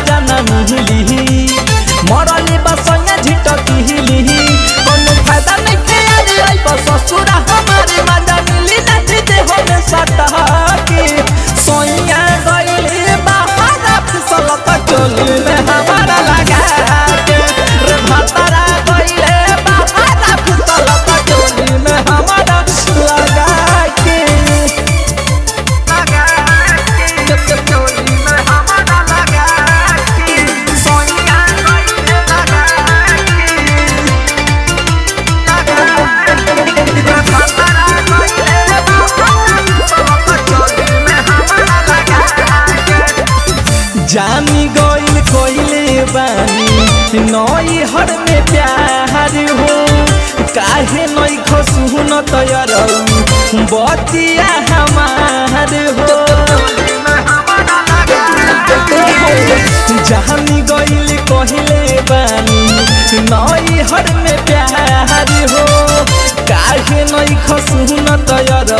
महाजन मिली मरली बसैया झिटकी हिली कोनो फायदा नहीं के आई ससुरा हमारे मजा मिली नहीं देह में सटकी सोइया गइले बाहर फिसल कचोली में हमारा लगा के रे भतरा गइले बाहर फिसल कचोली में हमारा लगा के जानी गइल कोइले बानी नई हर में प्यार हो काहे नई खसुन तैयार बतिया हमार हो जानी गइल कोइले बानी नई हर में प्यार हो काहे नई खसुन तैयार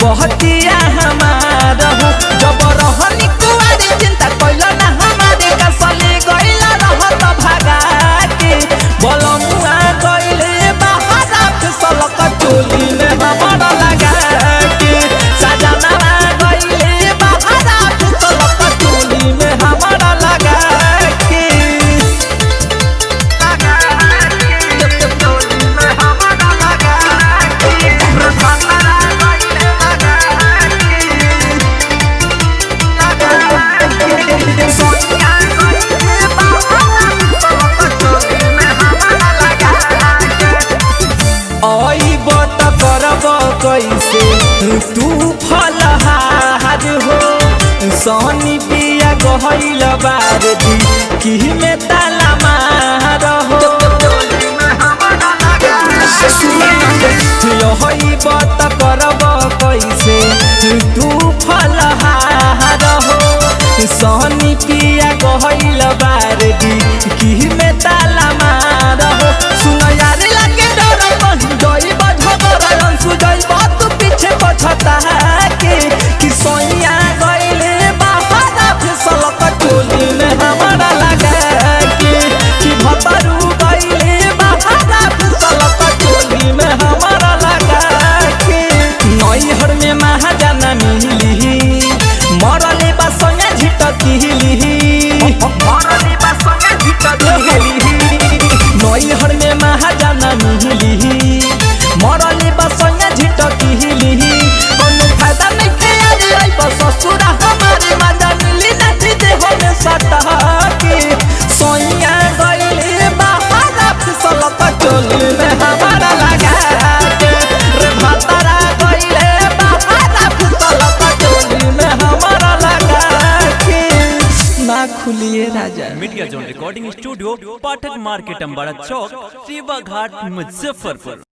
बतिया हमार हो जब रहनी कुआरी चिंता कइला ना हमारे कसले गइला रहत भागा के बलमुआ गइले बाहर फिसल कचोली में हमारा लगा के सजना गइले बाहर फिसल कचोली में हमारा लगा के कचोली में हमारा लगा के कैसे तू फलहार हो सोनी पिया गहल बारदी की में ताला मार हो यही बत करब कैसे तू फलहार हो सोनी पिया गहल बारदी की में ताला मार हो सुन यार लगे डर गई बझगर सुजई बात पीछे पछता के कि सोनिया गइले बाहर फिसल कचोली में हमारा लगा के कि भतरू गइले बाहर फिसल कचोली में हमारा लगा के नैहर में महाजन मिली मरले बसैया झिटकी हिली मरले बसैया झिटकी हिली नैहर में महाजन मिली मरले बसैया झिटकी हिली कोनो फायदा नहीं के आई ससुरा हमारे मजा मिली नहीं देह में सटकी सोइया गइले बाहर फिसल कचोली में हमारा लगा के रे भतरा गइले बाहर फिसल कचोली में हमारा लगा के ना खुलिए राजा। Media zone recording studio Pathak market Ambara Chowk, Sewa Ghat, Muzaffarpur.